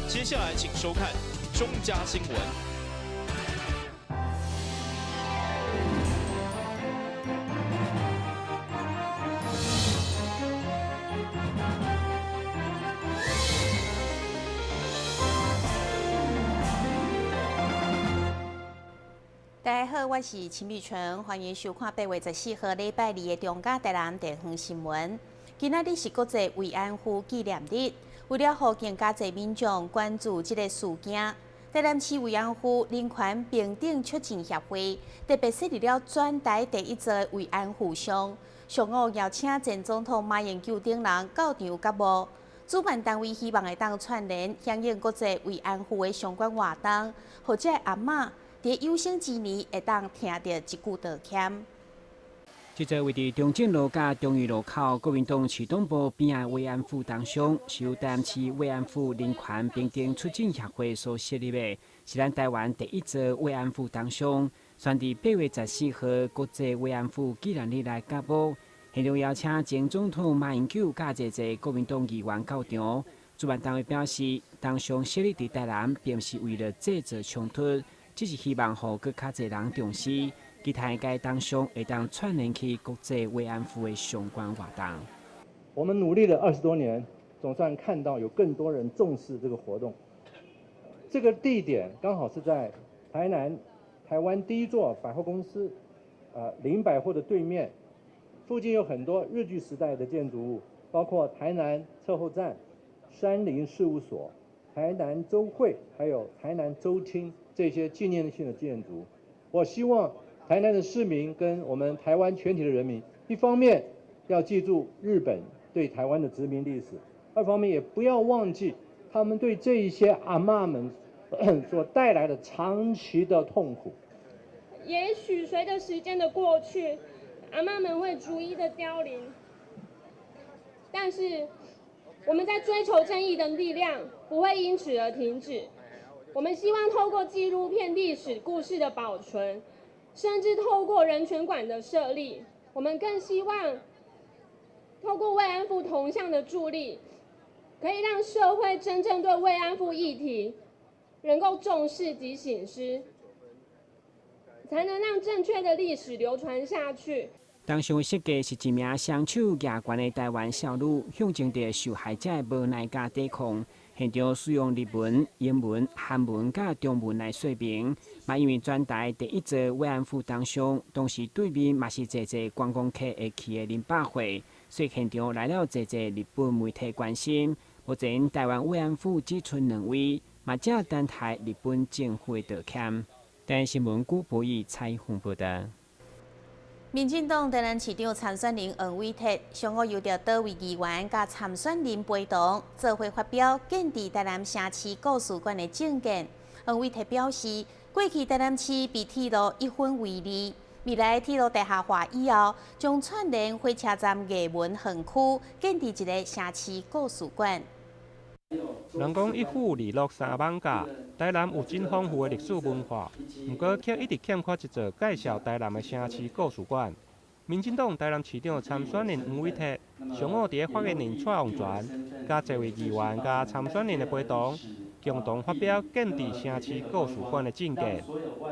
接下来请收看中嘉新闻。大家好，我是秦碧纯，欢迎收看8月14号礼拜二的中嘉台南电视新闻。今仔日是国际慰安妇纪念日，为了让更加侪民众关注这个事件，台南市慰安妇人权平等促进协会特别设立了全台第一座慰安妇像，上午邀请前总统马英九等人到场甲幕。主办单位希望会当串联响应国际慰安妇的相关活动，或者阿嬷伫有生之年会当听到一句道歉。这座位伫中正路甲中裕路口国民党市党部边仔慰安妇铜像，是由台南市慰安妇人权平等促进协会所设立的，是咱台湾第一座慰安妇铜像，选伫8月14号国际慰安妇纪念日来揭幕。现场邀请前总统马英九甲侪国民党议员到场。主办单位表示，铜像设立伫台南，并不是为了制造冲突，只是希望让更较侪人重视。期待该铜像会当串联起国际慰安妇的相关活动。我们努力了20多年，总算看到有更多人重视这个活动。这个地点刚好是在台南台湾第一座百货公司林百货的对面，附近有很多日据时代的建筑物，包括台南测候站、山林事务所、台南州会，还有台南州厅这些纪念性的建筑。我希望台南的市民跟我们台湾全体的人民，一方面要记住日本对台湾的殖民历史，二方面也不要忘记他们对这一些阿嬷们所带来的长期的痛苦。也许随着时间的过去，阿嬷们会逐一的凋零，但是我们在追求正义的力量不会因此而停止。我们希望透过纪录片历史故事的保存，甚至透过人权馆的设立，我们更希望透过慰安妇铜像的助力，可以让社会真正对慰安妇议题能够重视及省思，才能让正确的历史流传下去。铜像的设计是一名双手举悬的台湾少女，象征着受害者的无奈甲抵抗。现场使用日文、英文、韩文甲中文来说明。嘛，因为全台第一座慰安妇铜像，同时对面嘛是侪观光客会去的林百货，所以现场来了侪日本媒体关心。目前台湾慰安妇只剩2位，嘛正等待日本政府的道歉。台新闻古博义采访报道。民进党台南市长参选人黄伟哲上午由着多位议员甲参选人陪同，做伙发表建伫台南城市故事馆的政见。黄伟哲表示，过去台南市被铁路一分为二，未来铁路地下化以后，将串联火车站艺文园区，建伫一个城市故事馆。人讲一府二鹿三艋舺，台南有真丰富的历史文化，不过却一直欠缺一座介绍台南的城市故事馆。民进党台南市长参选人黄伟哲上午伫发言人蔡旺全，甲一位议员甲参选人的陪同，共同发表建伫城市故事馆的政见。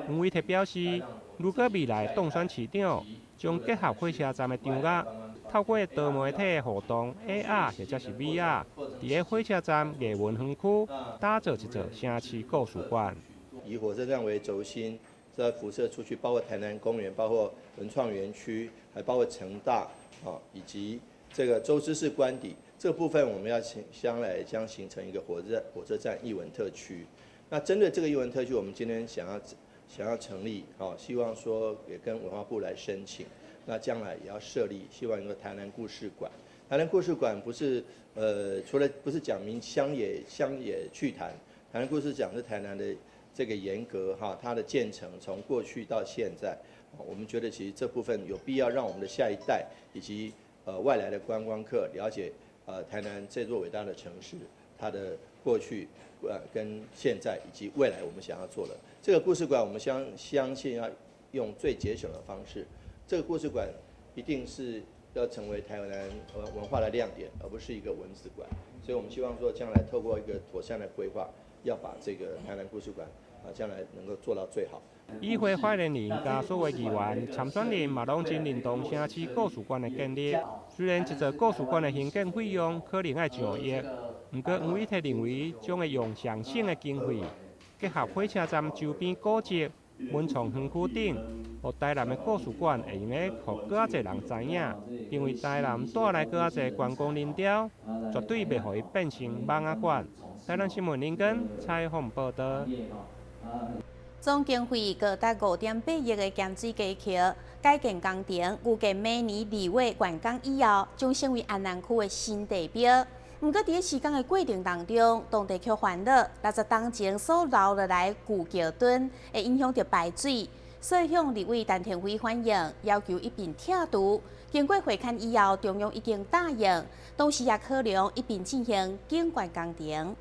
黄伟哲表示，如果未来当选市长，将结合火车站的场域，透过多媒体的互动 AR 或者是 VR， 伫火车站艺文园区打造一座城市故事馆。以火车站为轴心，再辐射出去，包括台南公园，包括文创园区，还包括成大以及这个州知事官邸这个部分，我们要将来将形成一个火车站艺文特区。那针对这个艺文特区，我们今天想要成立，希望说也跟文化部来申请。那将来也要设立，希望有个台南故事馆。台南故事馆不是除了不是讲明乡野趣谈，台南故事讲是台南的这个沿革它的建成从过去到现在，我们觉得其实这部分有必要让我们的下一代以及外来的观光客了解台南这座伟大的城市它的过去跟现在以及未来我们想要做的这个故事馆，我们相信要用最节省的方式。这个故事馆一定是要成为台南文化的亮点，而不是一个文字馆。所以我们希望说，将来透过一个妥善的规划，要把这个台南故事馆将来能够做到最好。议会发言人甲所有议员参选人嘛，拢真认同城市故事馆的建立。虽然一座故事馆的兴建费用可能要上亿，不过黄伟特认为将会用上省的经费，结合火车站周边古迹、文创园区等，互台南的故事馆会用个，互更较侪人知影。因为台南带来更较侪观光人潮，绝对袂互伊变成蠓仔馆。台南新闻林根采访报道。总经费高达5.8亿的咸水街桥改建工程，预计明年2月完工以后，将成为安南区的新地标。不过，在施工的过程当中，当地却烦恼60当前所留下来旧桥墩，会影响到排水，所以向立委陈天辉反映，要求一并拆除。经过会勘以后，中央已经答应，同时也考量一并进行景观工程。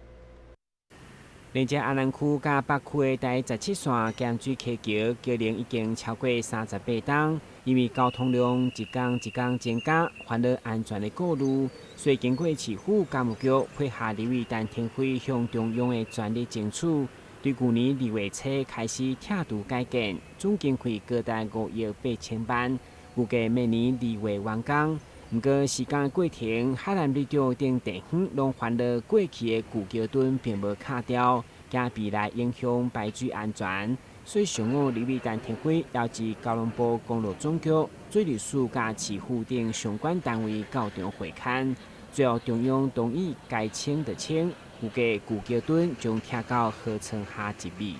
连接安南区甲北区的第17线咸水溪桥，桥龄已经超过38档，因为交通量一天增加，烦恼安全的顾虑，所以经过市府监务局配合立委陈天辉向中央的全力争取，对去年2月初开始拆除改建，总经费高达5亿8千万，预计明年2月完工。不过，施工过程，海南立场等地方拢烦恼过去的旧桥墩并无卡掉，惊未来影响排水安全。所以上午，立委陈天辉邀集交通部公路总局、水利署甲市府等相关单位到场会勘，最后中央同意该清就清，预计旧桥墩将拆到河床下1米。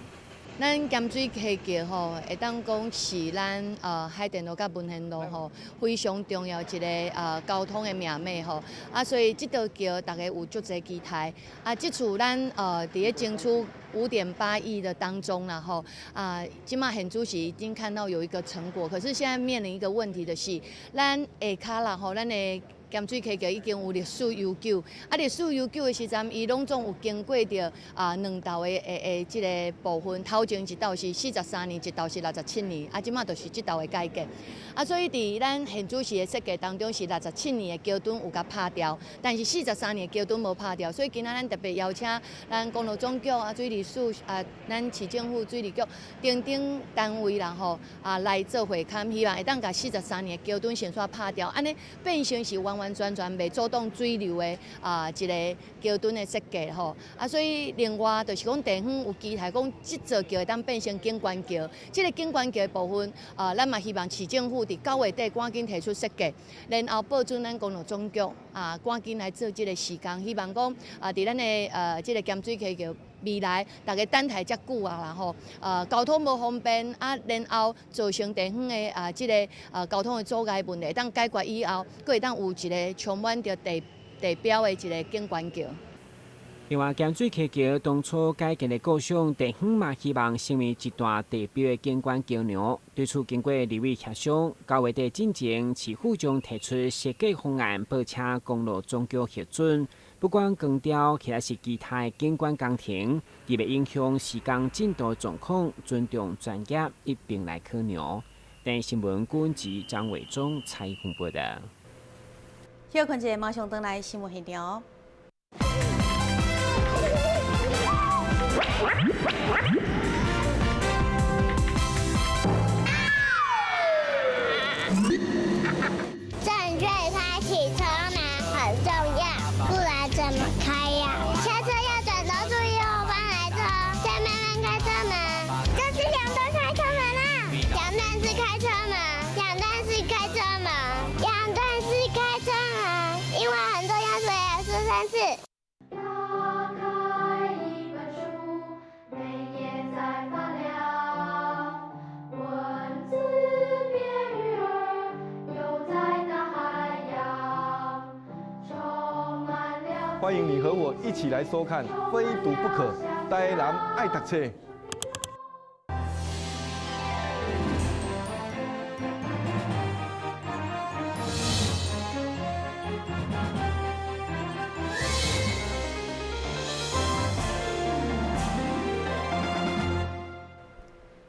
咱咸水溪桥吼，会当讲是咱海淀路甲文贤路吼非常重要一个交通的命脉吼。所以这条桥大家有足侪期待。这次咱伫咧争取5.8亿的当中啦吼，今嘛县主席已经看到有一个成果，可是现在面临一个问题的是，咱下骹啦吼，咱的咸水溪桥已经有历史悠久，历史悠久的时阵，伊拢总有经过着2道的即个部分。头前一道是43年，一道是67年，即马就是这道的改建。所以伫咱县主席的设计当中，是67年的桥墩有甲拍掉，但是43年的桥墩无拍掉。所以今仔咱特别邀请咱公路总局水利署咱市政府水利局等单位啦吼来做会勘，希望会当甲43年的桥墩先煞拍掉，安尼变成是完全袂阻挡水流的一个桥墩的设计吼。所以另外就是讲地方有期待讲，这座桥会当变成景观桥。这个景观桥的部分，咱嘛希望市政府伫9月底赶紧提出设计，然后报准咱公路总局赶紧来做这个施工。希望讲伫咱的这个咸水溪桥未来大家等待遮久啦吼，交通无方便然后造成地方的这个交通的阻碍问题，当解决以后，佫会当有一个充满着地标的一个景观桥。另外，咸水溪桥当初改建的构想，地方嘛希望成为一段地标的景观桥梁。对此，经过立委协商，9月底进前，市府将提出设计方案，报请公路总局核准。不管光雕其他是其他的景观工程，亦袂影响施工进度状况，尊重专业一并来考量。但新闻顾问及张伟忠采访报道。休困者马上登来新闻现场。正确开启车门很重要，不然怎么开呀？下车要转头注意后方来车，前面人开车门，这是两段开车门啊！两段式开车门，两段式开车门，两段式开车门，因为很多要说3次。欢迎你和我一起来收看《非读不可》，台南爱读册。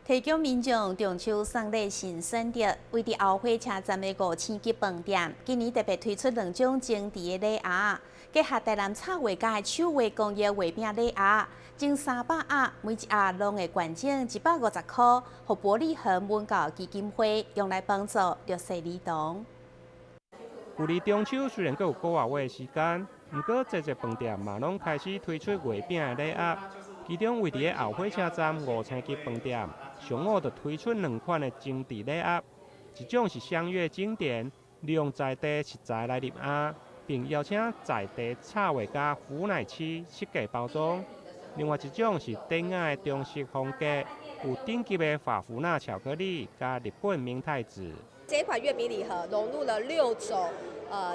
提供民众中秋送礼新选择，为伫后火车站的5000级饭店，今年特别推出2种精致的礼盒，结合台南插画家的手画工艺画饼礼盒，近300盒，每一盒拢会捐赠150块，予玻璃恒文教基金会用来帮助弱势儿童。距离中秋虽然还有1个月的时间，不过这饭店嘛拢开始推出画饼的礼盒。其中位伫个后火车站5星级饭店，上午就推出2款的精致礼盒，一种是相约经典，利用在地食材来入饵，并邀请在地插画家胡乃七设计包装；另外一种是典雅的中式风格，有顶级的法芙娜巧克力加日本明太子。这一款月饼礼盒融入了6种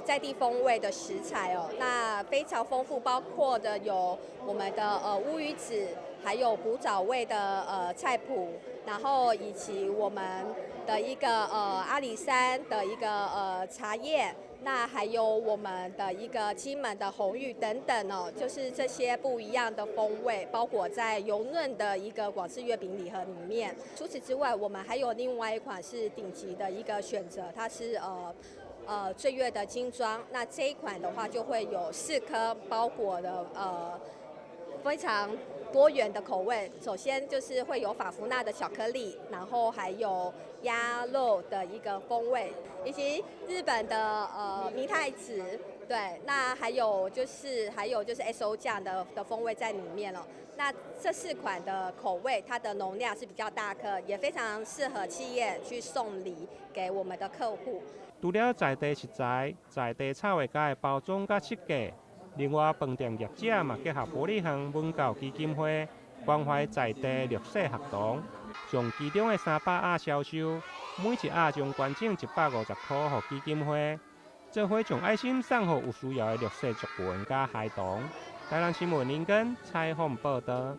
在地风味的食材哦，那非常丰富，包括的有我们的乌鱼子，还有古早味的菜谱，然后以及我们的一个阿里山的一个茶叶。那还有我们的一个金门的红玉等等哦，就是这些不一样的风味包裹在油润的一个广式月饼礼盒里面。除此之外，我们还有另外一款是顶级的一个选择，它是醉月的精装。那这一款的话就会有4颗包裹的非常多元的口味。首先就是会有法芙娜的巧克力，然后还有鸭肉的一个风味，以及日本的明太子，对，那还有就是 SO 酱的风味在里面了。那这4款的口味，它的容量是比较大颗，也非常适合企业去送礼给我们的客户。除了在地食材、在地插画家的包装甲设计。另外，饭店业者嘛结合玻璃恒文教基金会，关怀在地弱势学童，将其中的300盒销售，每一盒将捐赠150块予基金会，做伙将爱心送予有需要的弱势族群甲孩童。台南新闻林根采访报道。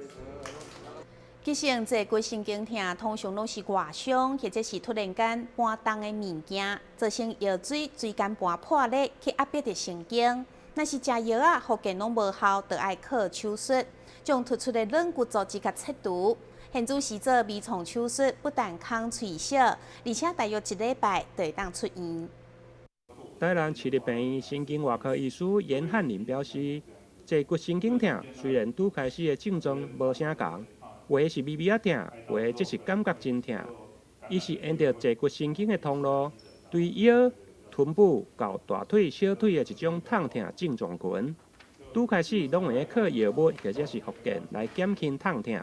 其实，这骨神经痛通常拢是外伤，或者是突然间搬重的物件，造成药水椎间盘破裂，去压迫着神经。若是食药啊，复健拢无效，就要靠手术，将突出的软骨组织甲切除。现主是做微创手术，不但空脆小，而且大约1礼拜就会当出院。台南市立病院神经外科医师严汉林表示，坐骨神经痛虽然拄开始的症状无啥共，有的是微微啊痛，有的则是感觉真痛。伊是沿着坐骨神经的通路，对腰、臀部到大腿、小腿的一种痛症状群，拄开始拢会靠药物或者是复健来减轻痛痛。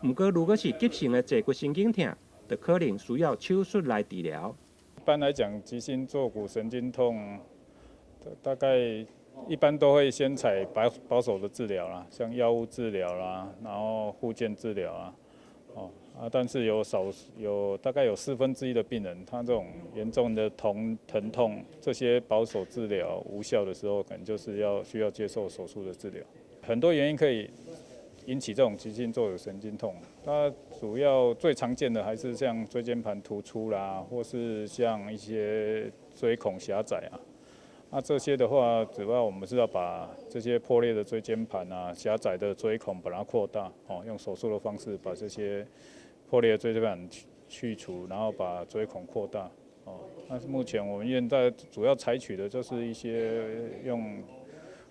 不过，如果是急性的坐骨神经痛，就可能需要手术来治疗。一般来讲，急性坐骨神经痛，大概一般都会先采保守的治疗啦，像药物治疗啦，然后复健治疗啦，但是大概有1/4的病人，他这种严重的疼痛，这些保守治疗无效的时候，可能就是需要接受手术的治疗。很多原因可以引起这种急性坐骨神经痛，它主要最常见的还是像椎间盘突出啦，或是像一些椎孔狭窄啊。那这些的话，主要我们是要把这些破裂的椎间盘啊、狭窄的椎孔把它扩大，用手术的方式把这些破裂的椎间盘去除，然后把椎孔扩大。那目前我们现在主要采取的就是一些用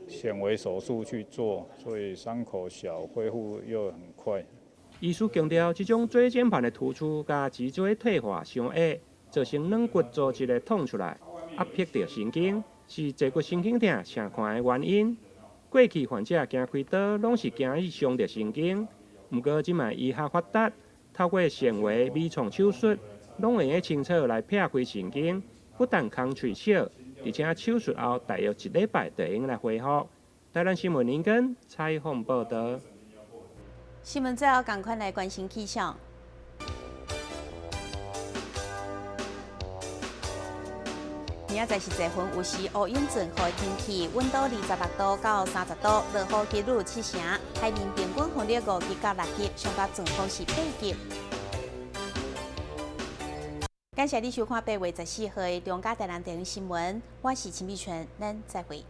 显微手术去做，所以伤口小，恢复又很快。医师强调，这种椎间盘的突出加脊椎退化相压，造成软骨组织的痛出来，压迫着神经，是坐骨神经痛常看的原因。过去患者行开刀，拢是惊伊伤着神经，不过即卖医学发达，透过显微微创手术，拢会用清楚来劈开神经，不但空脆小，而且手术后大约1礼拜就会用来恢复。台南新闻林根采访报道。新闻最后赶快来关心气象。明仔载是1分，有时乌云阵雨的天气，温度26度到30度，落雨几率7成，海面平均风力5级到6级，上高阵风是8级。感谢你收看8月14号的中嘉台南电视新闻，我是陈碧泉，咱再会。